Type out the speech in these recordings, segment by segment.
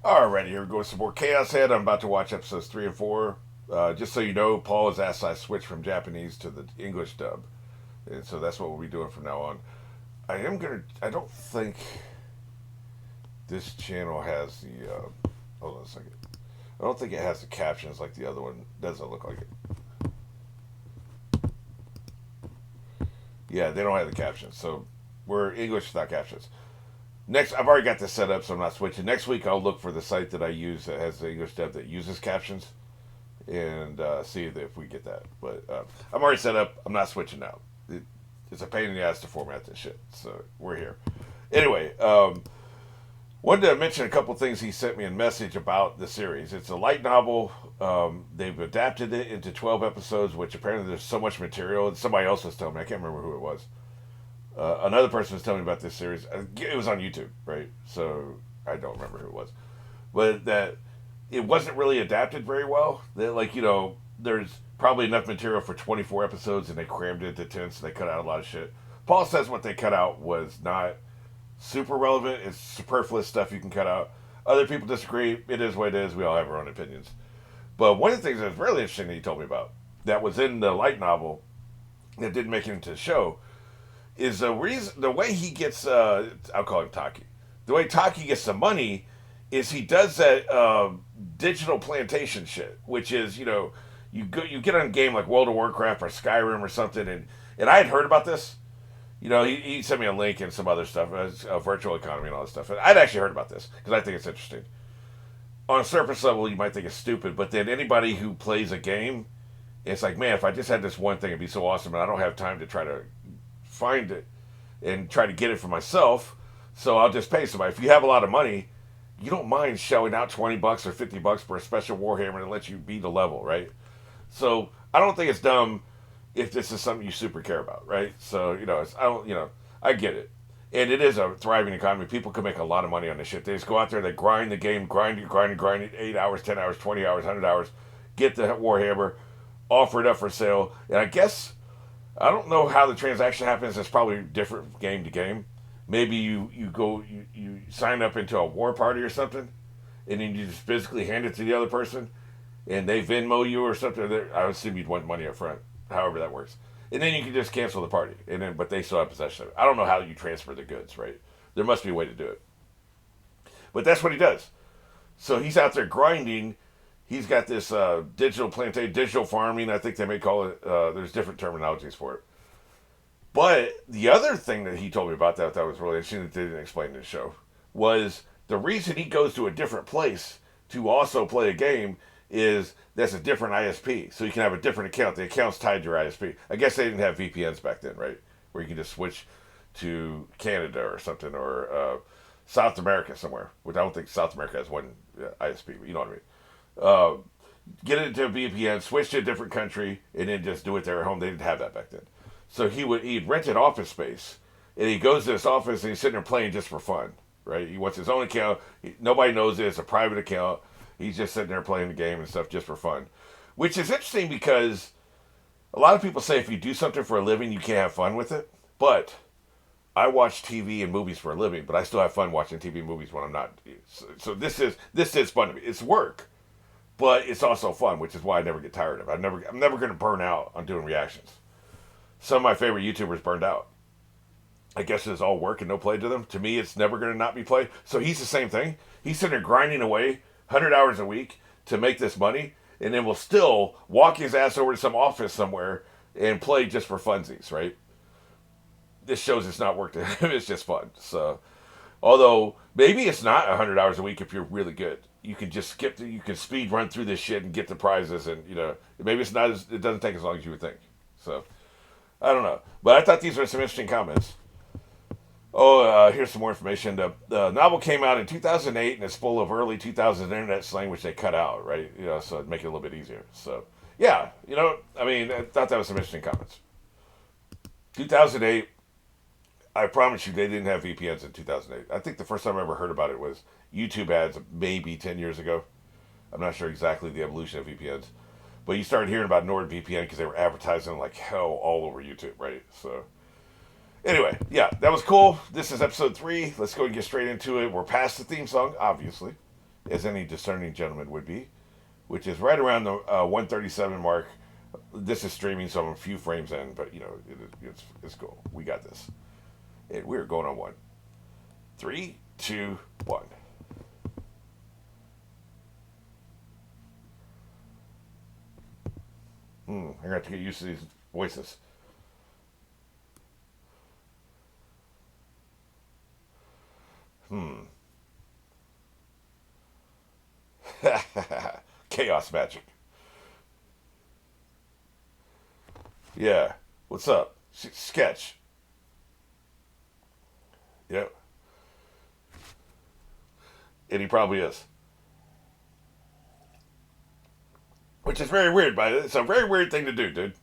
Alrighty, here we go with some more Chaos Head. I'm about to watch episodes 3 and 4. Just so you know, Paul has asked I switch from Japanese to the English dub. And so that's what we'll be doing from now on. I don't think this channel has the, hold on a second. I don't think it has the captions like the other one. Doesn't look like it. Yeah, they don't have the captions. So we're English without captions. Next, I've already got this set up, so I'm not switching. Next week, I'll look for the site that I use that has the English dub that uses captions, and see if we get that. But I'm already set up. I'm not switching now. It's a pain in the ass to format this shit. So we're here. Anyway, wanted to mention a couple things he sent me a message about the series. It's a light novel. They've adapted it into 12 episodes, which apparently there's so much material. And somebody else was telling me. I can't remember who it was. Another person was telling me about this series. It was on YouTube, right? So I don't remember who it was, but that it wasn't really adapted very well. That, like, there's probably enough material for 24 episodes, and they crammed it into 10, so they cut out a lot of shit. Paul says what they cut out was not super relevant. It's superfluous stuff you can cut out. Other people disagree. It is what it is. We all have our own opinions. But one of the things that's really interesting that he told me about that was in the light novel that didn't make it into the show is the way he gets. I'll call him Taki. The way Taki gets the money is he does that digital plantation shit, which is you get on a game like World of Warcraft or Skyrim or something, and I had heard about this. He sent me a link and some other stuff, a virtual economy and all this stuff. And I'd actually heard about this because I think it's interesting. On a surface level, you might think it's stupid, but then anybody who plays a game, it's like, man, if I just had this one thing, it'd be so awesome, and I don't have time to try to find it and try to get it for myself, so I'll just pay somebody. If you have a lot of money, you don't mind shelling out $20 or $50 for a special Warhammer that lets you beat a level, right? So I don't think it's dumb if this is something you super care about, right? So I get it, and it is a thriving economy. People can make a lot of money on this shit. They just go out there, they grind the game, grind it, 8 hours, 10 hours, 20 hours, 100 hours, get the Warhammer, offer it up for sale, and I guess I don't know how the transaction happens. It's probably different game to game. Maybe you sign up into a war party or something, and then you just physically hand it to the other person, and they Venmo you or something. I assume you'd want money up front. However that works, and then you can just cancel the party, but they still have possession of it. I don't know how you transfer the goods, right? There must be a way to do it, but that's what he does. So he's out there grinding. He's got this digital plantation, digital farming. I think they may call it. There's different terminologies for it. But the other thing that he told me about that was really interesting that they didn't explain in the show was the reason he goes to a different place to also play a game is that's a different ISP. So you can have a different account. The account's tied to your ISP. I guess they didn't have VPNs back then, right? Where you can just switch to Canada or something or South America somewhere. Which I don't think South America has one ISP, but you know what I mean. Get it into a VPN, switch to a different country, and then just do it there at home. They didn't have that back then. So he'd rented office space, and he goes to this office and he's sitting there playing just for fun, right? He wants his own account. Nobody knows it. It's a private account. He's just sitting there playing the game and stuff just for fun, which is interesting because a lot of people say if you do something for a living, you can't have fun with it. But I watch TV and movies for a living, but I still have fun watching TV and movies when I'm not. So this is fun to me. It's work, but it's also fun, which is why I never get tired of it. I'm never going to burn out on doing reactions. Some of my favorite YouTubers burned out. I guess it's all work and no play to them. To me, it's never going to not be played. So he's the same thing. He's sitting there grinding away 100 hours a week to make this money, and then will still walk his ass over to some office somewhere and play just for funsies, right? This shows it's not work to him. It's just fun. So, although maybe it's not 100 hours a week if you're really good. You can just you can speed run through this shit and get the prizes, and maybe it doesn't take as long as you would think. So, I don't know. But I thought these were some interesting comments. Oh, here's some more information. The novel came out in 2008, and it's full of early 2000s internet slang, which they cut out, right? So it'd make it a little bit easier. So, yeah, I thought that was some interesting comments. 2008, I promise you, they didn't have VPNs in 2008. I think the first time I ever heard about it was YouTube ads maybe 10 years ago. I'm not sure exactly the evolution of VPNs. But you started hearing about NordVPN because they were advertising like hell all over YouTube, right? So, anyway, yeah, that was cool. This is episode 3. Let's go and get straight into it. We're past the theme song, obviously. as any discerning gentleman would be, which is right around the 137 mark. This is streaming, so I'm a few frames in, but it's cool. We got this. And we're going on one. 3, 2, 1. I'm gonna have to get used to these voices. Chaos magic. Yeah. What's up? Sketch. Yep. And he probably is. Which is very weird, but it's a very weird thing to do, dude.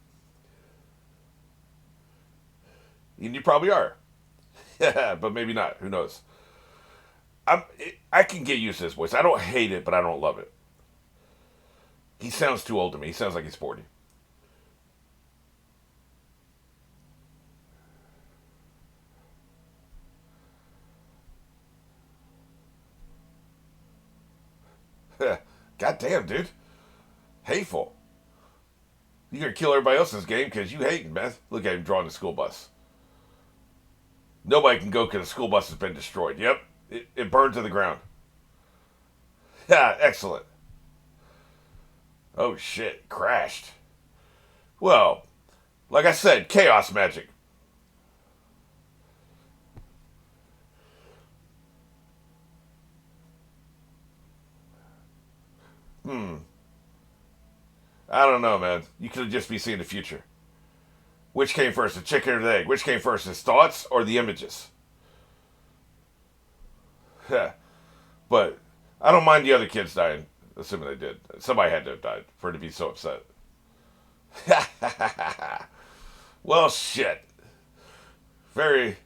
And you probably are. Yeah, but maybe not. Who knows? I'm, I can get used to his voice. I don't hate it, but I don't love it. He sounds too old to me. He sounds like he's 40. God damn, dude. Hateful. You're going to kill everybody else's game because you hating, man. Look at him drawing the school bus. Nobody can go because the school bus has been destroyed. Yep. It burned to the ground. Yeah, excellent. Oh, shit. Crashed. Well, like I said, chaos magic. I don't know, man. You could just be seeing the future. Which came first, the chicken or the egg? Which came first, his thoughts or the images? Yeah. But I don't mind the other kids dying, assuming they did. Somebody had to have died for it to be so upset. Well, shit. Very,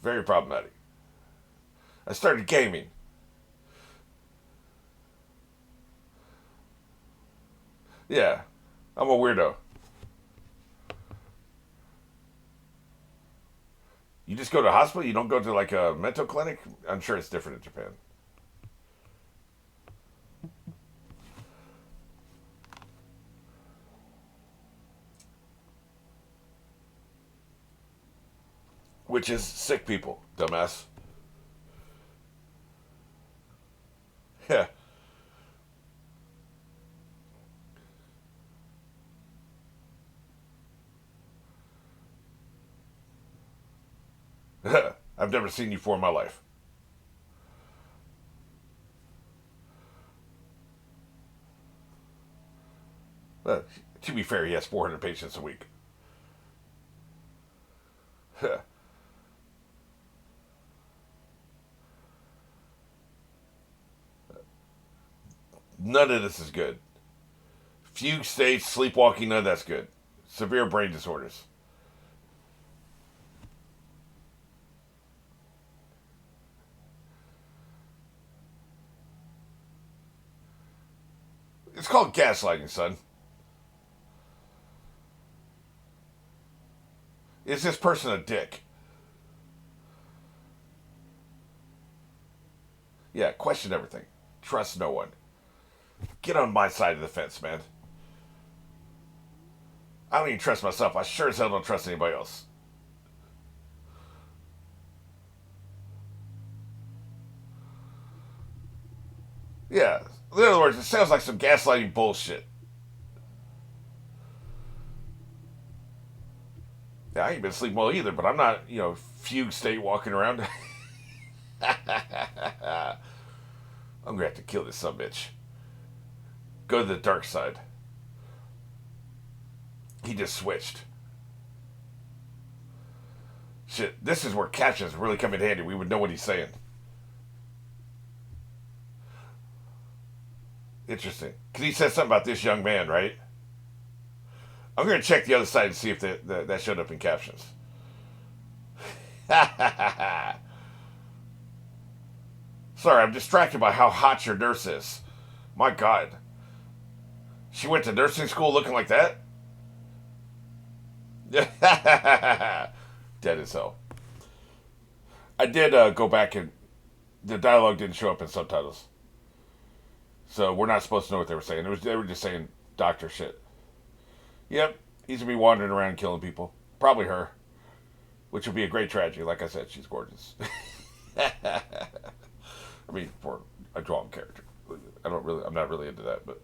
very problematic. I started gaming. Yeah, I'm a weirdo. You just go to a hospital? You don't go to like a mental clinic? I'm sure it's different in Japan. Which is sick people, dumbass. Yeah. I've never seen you before in my life. Uh, to be fair, he has 400 patients a week. None of this is good. Fugue states, sleepwalking, none of that's good. Severe brain disorders. It's called gaslighting, son. Is this person a dick? Yeah, question everything. Trust no one. Get on my side of the fence, man. I don't even trust myself. I sure as hell don't trust anybody else. Yeah. In other words, it sounds like some gaslighting bullshit. Yeah, I ain't been sleeping well either, but I'm not, fugue state walking around. I'm gonna have to kill this sumbitch. Go to the dark side. He just switched. Shit, this is where captions really come in handy. We would know what he's saying. Interesting. Because he said something about this young man, right? I'm going to check the other side and see if that showed up in captions. Sorry, I'm distracted by how hot your nurse is. My God. She went to nursing school looking like that? Dead as hell. I did go back and the dialogue didn't show up in subtitles, so we're not supposed to know what they were saying. They were just saying doctor shit. Yep, he's gonna be wandering around killing people. Probably her, which would be a great tragedy. Like I said, she's gorgeous. I mean, for a drawn character, I'm not really into that. But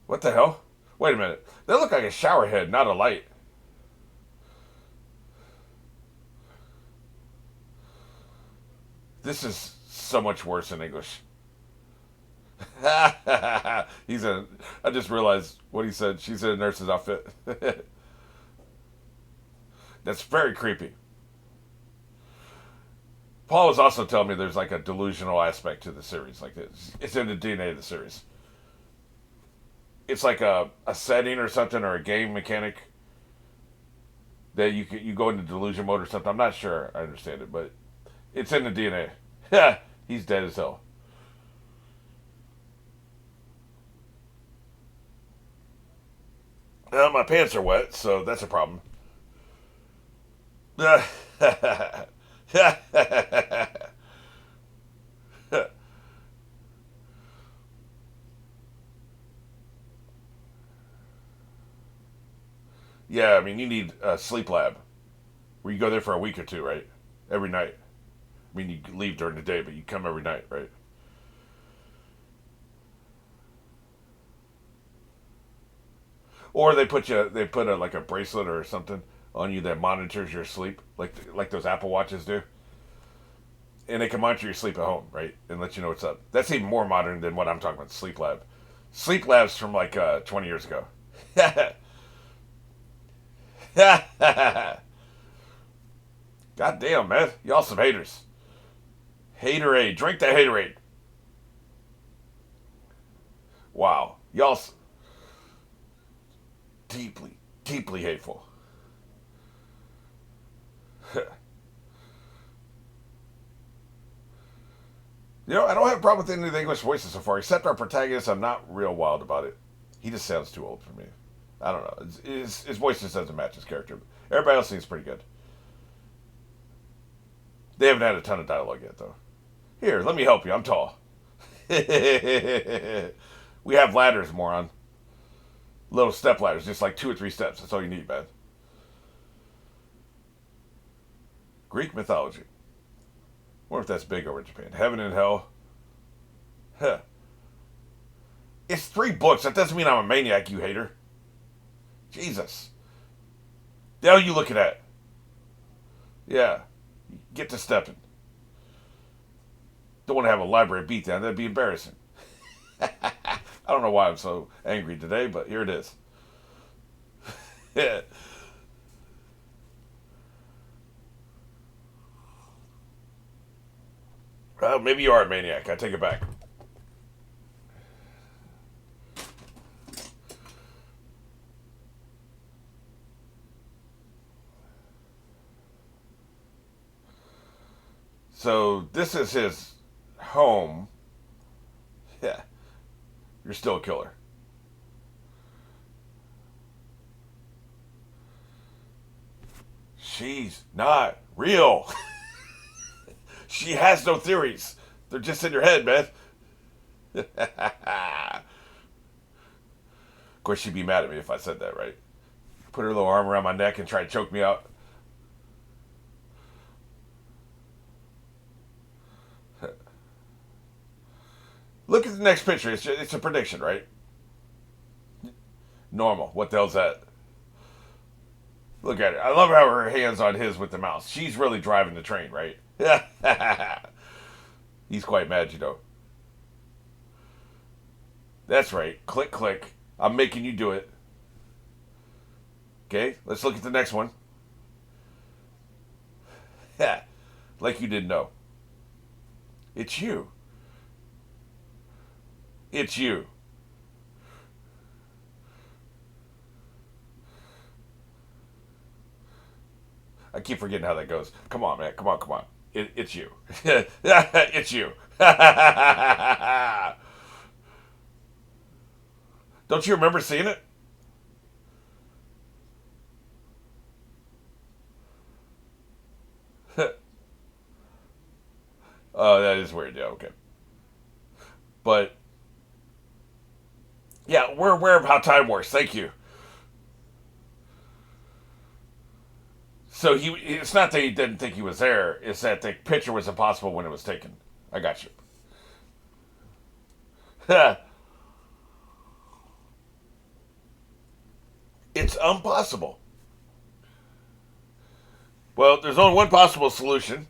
what the hell? Wait a minute. That looked like a shower head, not a light. This is so much worse in English. He's a. I just realized what he said. She's in a nurse's outfit. That's very creepy. Paul was also telling me there's like a delusional aspect to the series. Like it's in the DNA of the series. It's like a setting or something or a game mechanic that you go into delusion mode or something. I'm not sure I understand it, but it's in the DNA. Yeah, he's dead as hell. My pants are wet, so that's a problem. Yeah, I mean, you need a sleep lab where you go there for a week or two, right? Every night. I mean, you leave during the day, but you come every night, right? Or they put a like a bracelet or something on you that monitors your sleep, like those Apple Watches do, and they can monitor your sleep at home, right, and let you know what's up. That's even more modern than what I'm talking about. Sleep lab, sleep labs from like 20 years ago. God damn, man, y'all some haters. Haterade, drink that haterade. Wow, deeply, deeply hateful. I don't have a problem with any of the English voices so far, except our protagonist. I'm not real wild about it. He just sounds too old for me. I don't know. His voice just doesn't match his character. Everybody else seems pretty good. They haven't had a ton of dialogue yet, though. Here, let me help you. I'm tall. We have ladders, moron. Little step ladders, just like 2 or 3 steps. That's all you need, man. Greek mythology. Wonder if that's big over in Japan. Heaven and hell. Huh. It's 3 books. That doesn't mean I'm a maniac, you hater. Jesus. The hell are you looking at? Yeah. Get to stepping. Don't want to have a library beatdown. That'd be embarrassing. I don't know why I'm so angry today, but here it is. Yeah. Well, maybe you are a maniac. I take it back. So this is his home. Yeah, you're still a killer. She's not real. She has no theories. They're just in your head, man. Of course, she'd be mad at me if I said that, right? Put her little arm around my neck and try to choke me out. Look at the next picture. It's a prediction, right? Normal. What the hell's that? Look at it. I love how her hand's on his with the mouse. She's really driving the train, right? He's quite mad, you know. That's right. Click, click. I'm making you do it. Okay, let's look at the next one. Like you didn't know. It's you. It's you. I keep forgetting how that goes. Come on, man. Come on, come on. It's you. It's you. Don't you remember seeing it? Oh, that is weird. Yeah, okay. But yeah, we're aware of how time works. Thank you. So it's not that he didn't think he was there. It's that the picture was impossible when it was taken. I got you. It's impossible. Well, there's only one possible solution.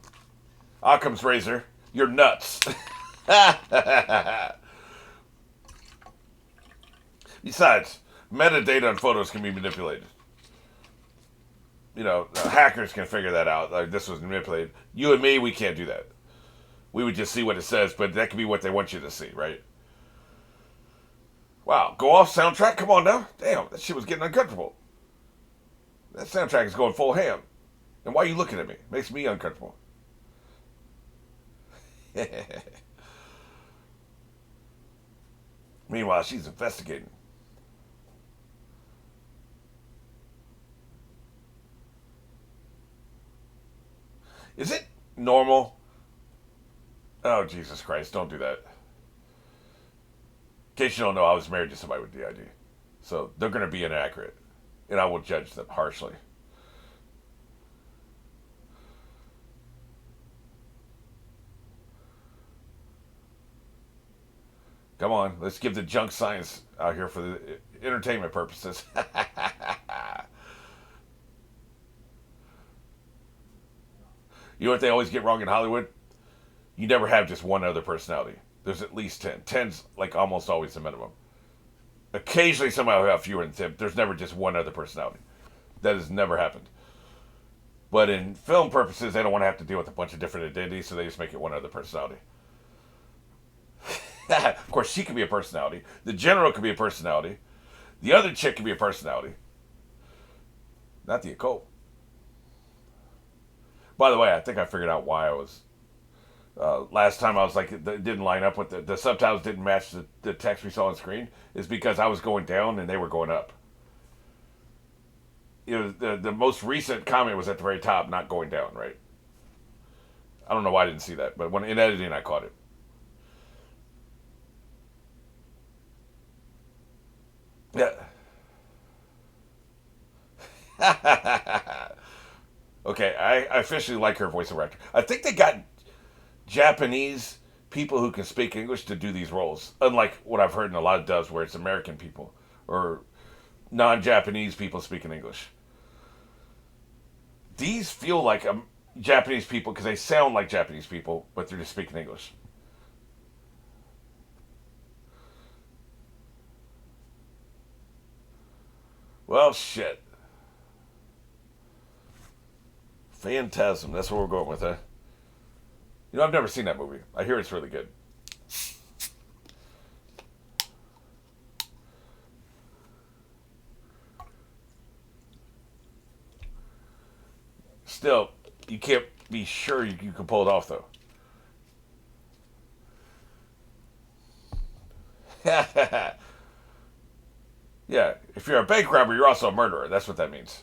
Occam's razor. You're nuts. Besides, metadata on photos can be manipulated. Hackers can figure that out. Like, this was manipulated. You and me, we can't do that. We would just see what it says, but that could be what they want you to see, right? Wow, go off soundtrack? Come on now. Damn, that shit was getting uncomfortable. That soundtrack is going full ham. And why are you looking at me? Makes me uncomfortable. Meanwhile, she's investigating. Is it normal? Oh, Jesus Christ, don't do that. In case you don't know, I was married to somebody with DID. So they're going to be inaccurate. And I will judge them harshly. Come on, let's give the junk science out here for the entertainment purposes. You know what they always get wrong in Hollywood? You never have just one other personality. There's at least 10. Ten's like almost always the minimum. Occasionally somebody will have fewer than 10. There's never just one other personality. That has never happened. But in film purposes, they don't want to have to deal with a bunch of different identities, so they just make it one other personality. Of course, she could be a personality. The general could be a personality. The other chick could be a personality. Not the occult. By the way, I think I figured out why I was. Last time I was like, it didn't line up with the subtitles didn't match the text we saw on screen. Is because I was going down and they were going up. The most recent comment was at the very top, not going down, right? I don't know why I didn't see that, but when in editing I caught it. Yeah. Okay, I officially like her voiceover actor. I think they got Japanese people who can speak English to do these roles, unlike what I've heard in a lot of dubs where it's American people or non-Japanese people speaking English. These feel like Japanese people because they sound like Japanese people, but they're just speaking English. Well, shit. Phantasm. That's what we're going with, huh? I've never seen that movie. I hear it's really good. Still, you can't be sure you can pull it off, though. Yeah, if you're a bank robber, you're also a murderer. That's what that means.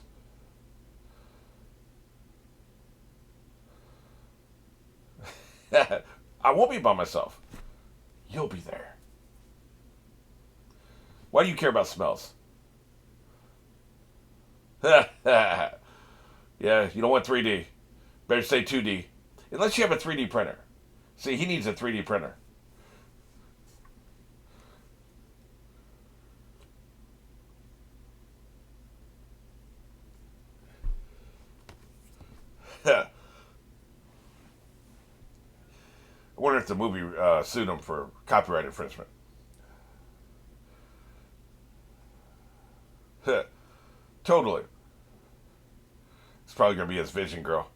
I won't be by myself. You'll be there. Why do you care about smells? Yeah, you don't want 3D. Better say 2D. Unless you have a 3D printer. See, he needs a 3D printer. I wonder if the movie sued him for copyright infringement. Totally. It's probably going to be his vision girl.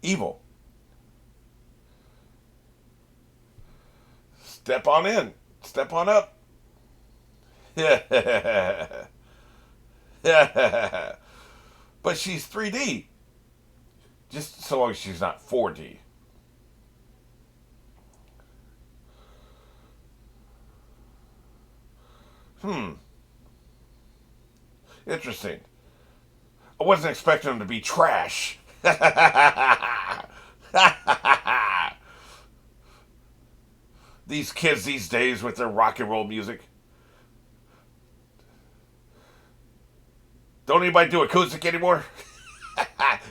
Evil. Step on in. Step on up. Yeah. But she's 3D. Just so long as she's not 4D. Hmm. Interesting. I wasn't expecting them to be trash. These kids these days with their rock and roll music. Don't anybody do acoustic anymore?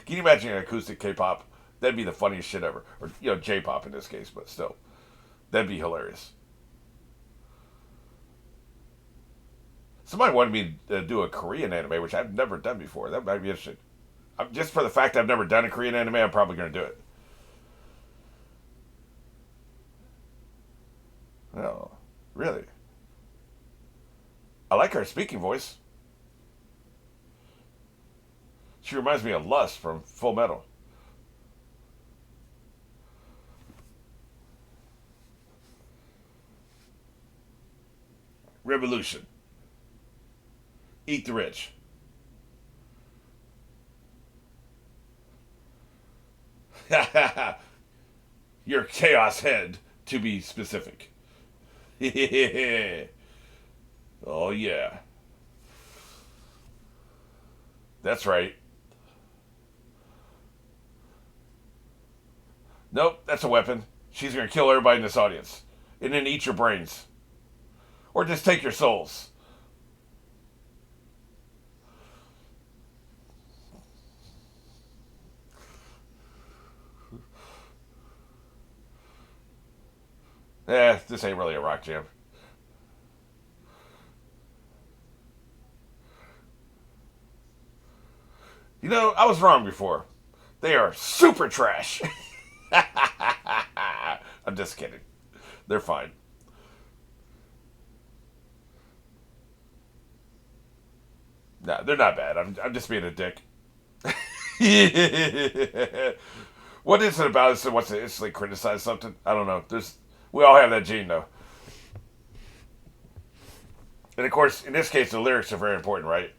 Can you imagine an acoustic K-pop? That'd be the funniest shit ever. Or, J-pop in this case, but still. That'd be hilarious. Somebody wanted me to do a Korean anime, which I've never done before. That might be interesting. Just for the fact I've never done a Korean anime, I'm probably going to do it. Oh, really? I like her speaking voice. She reminds me of Lust from Fullmetal. Revolution. Eat the rich. Your chaos head, to be specific. Oh, yeah. That's right. Nope, that's a weapon. She's gonna kill everybody in this audience. And then eat your brains. Or just take your souls. This ain't really a rock jam. I was wrong before. They are super trash. I'm just kidding. They're fine. No, they're not bad. I'm just being a dick. What is it about it that wants to instantly criticize something? I don't know. We all have that gene though. And of course, in this case, the lyrics are very important, right?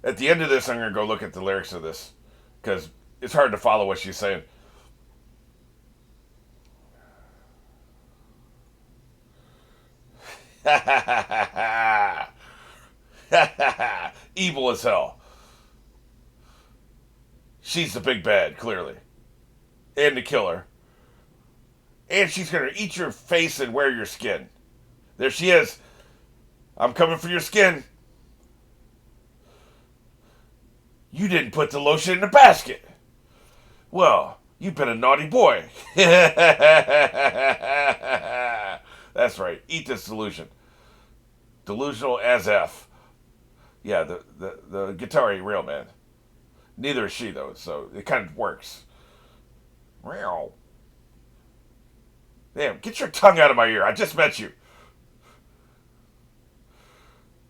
At the end of this, I'm gonna go look at the lyrics of this because it's hard to follow what she's saying. Evil as hell. She's the big bad, clearly, and the killer. And she's gonna eat your face and wear your skin. There she is. I'm coming for your skin. You didn't put the lotion in the basket. Well, you've been a naughty boy. That's right. Eat this delusion. Delusional as F. Yeah, the guitar ain't real, man. Neither is she, though, so it kind of works. Meow. Damn, get your tongue out of my ear. I just met you.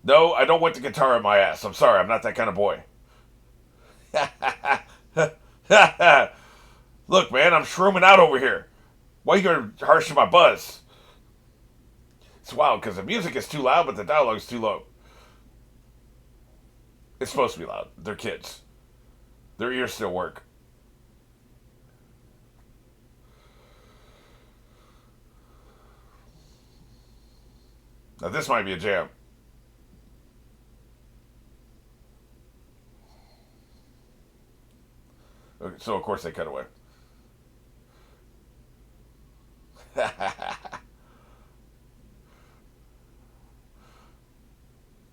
No, I don't want the guitar in my ass. I'm sorry, I'm not that kind of boy. Look, man, I'm shrooming out over here. Why are you going to harsh my buzz? It's wild because the music is too loud, but the dialogue is too low. It's supposed to be loud. They're kids. Their ears still work. Now, this might be a jam. Okay, so, of course, they cut away.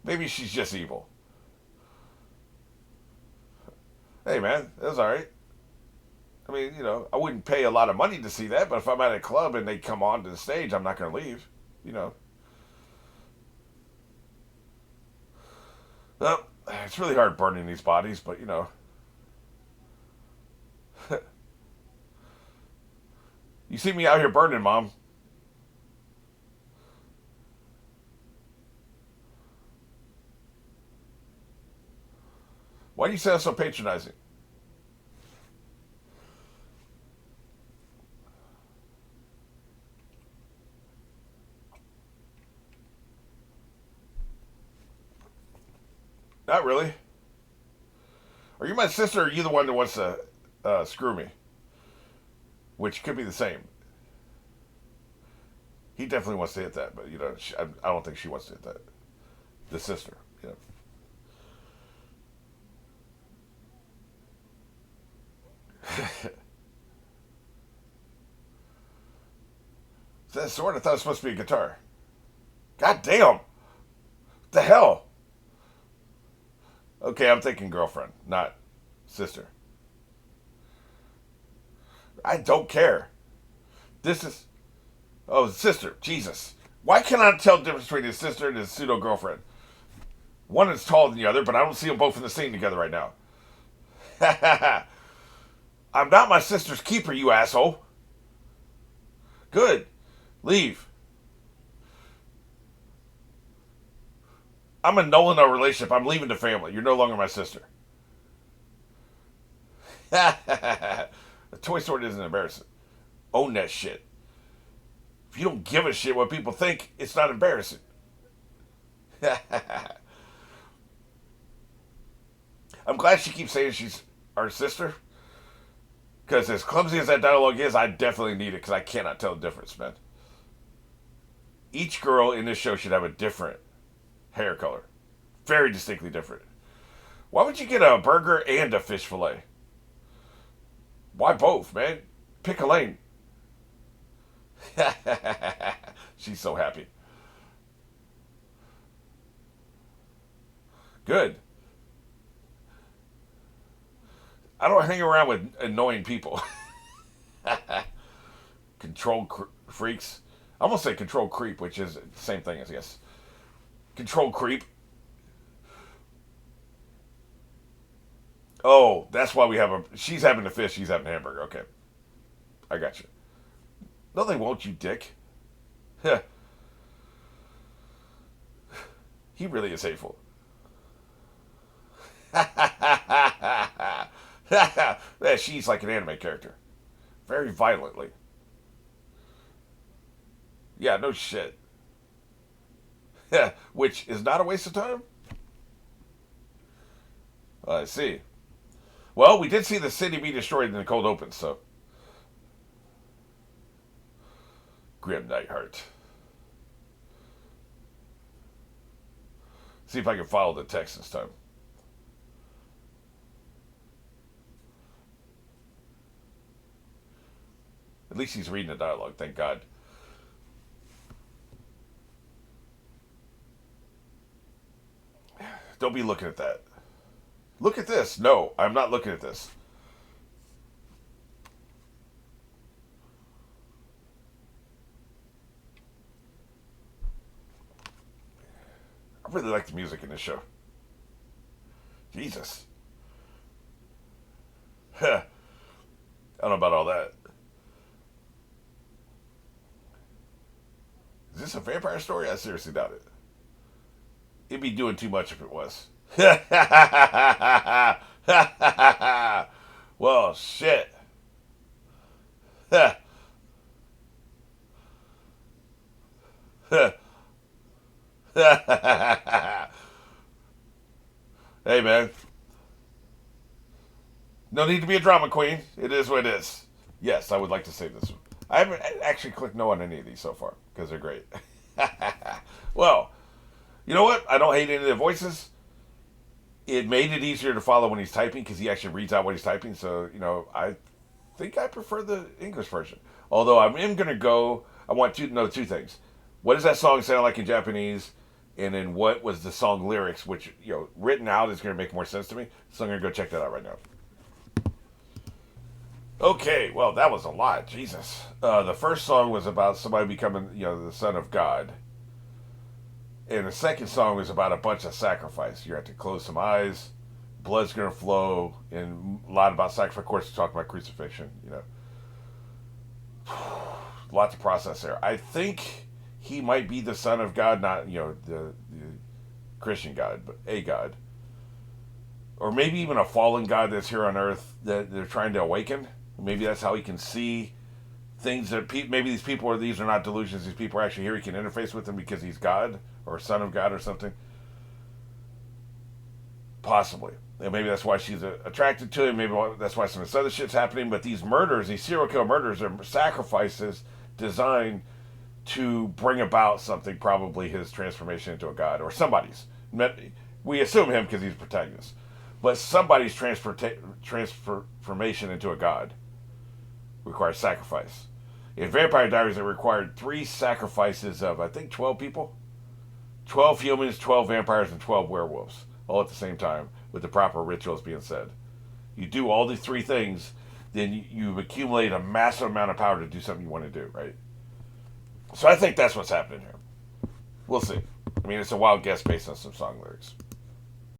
Maybe she's just evil. Hey, man, that's alright. I mean, I wouldn't pay a lot of money to see that, but if I'm at a club and they come onto the stage, I'm not going to leave. You know. Well, it's really hard burning these bodies, but, You see me out here burning, Mom. Why do you sound so patronizing? Not really. Are you my sister or are you the one that wants to screw me? which could be the same. He definitely wants to hit that, but I don't think she wants to hit that. The sister, yeah. Is that a sword? I thought it was supposed to be a guitar. God damn! The hell? Okay, I'm thinking girlfriend, not sister. I don't care. This is. Oh, sister. Jesus. Why can't I tell the difference between his sister and his pseudo girlfriend? One is taller than the other, but I don't see them both in the scene together right now. I'm not my sister's keeper, you asshole. Good. Leave. I'm annulling our relationship. I'm leaving the family. You're no longer my sister. A toy sword isn't embarrassing. Own that shit. If you don't give a shit what people think, it's not embarrassing. I'm glad she keeps saying she's our sister. Because as clumsy as that dialogue is, I definitely need it because I cannot tell the difference, man. Each girl in this show should have a different hair color. Very distinctly different. Why would you get a burger and a fish fillet? Why both, man? Pick a lane. She's so happy. Good. I don't hang around with annoying people. Freaks. I almost say control creep, which is the same thing as yes. Control creep. Oh, that's why we have a. She's having the fish. She's having a hamburger. Okay, I got you. No, they won't, you dick. He really is hateful. Yeah, she's like an anime character. Very violently. Yeah, no shit. Which is not a waste of time? I see. Well, we did see the city be destroyed in the cold open, so. Grim Nightheart. See if I can follow the text this time. At least he's reading the dialogue, thank God. Don't be looking at that. Look at this. No, I'm not looking at this. I really like the music in this show. Jesus. I don't know about all that. Is this a vampire story? I seriously doubt it. It'd be doing too much if it was. Well, shit. Hey, man. No need to be a drama queen. It is what it is. Yes, I would like to say this one. I haven't actually clicked no on any of these so far because they're great. Well, you know what? I don't hate any of the voices. It made it easier to follow when he's typing because he actually reads out what he's typing. So, I think I prefer the English version. Although I am going to go, I want to know two things. What does that song sound like in Japanese? And then what was the song lyrics, which, written out is going to make more sense to me. So I'm going to go check that out right now. Okay, well, that was a lot. Jesus. The first song was about somebody becoming, the son of God. And the second song was about a bunch of sacrifice. You have to close some eyes, blood's going to flow, and a lot about sacrifice. Of course, talk about crucifixion, A lot to process there. I think he might be the son of God, not, the Christian God, but a God. Or maybe even a fallen God that's here on earth that they're trying to awaken. Maybe that's how he can see things that maybe these are not delusions. These people are actually here. He can interface with them because he's God or son of God or something. Possibly. And maybe that's why she's attracted to him. Maybe that's why some of this other shit's happening. But these murders, these serial kill murders, are sacrifices designed to bring about something, probably his transformation into a god, or somebody's. We assume him because he's the protagonist. But somebody's transformation into a god requires sacrifice. In Vampire Diaries, it required 3 sacrifices of, I think, 12 people. 12 humans, 12 vampires, and 12 werewolves, all at the same time, with the proper rituals being said. You do all these 3 things, then you accumulate a massive amount of power to do something you want to do, right? So I think that's what's happening here. We'll see. I mean, it's a wild guess based on some song lyrics.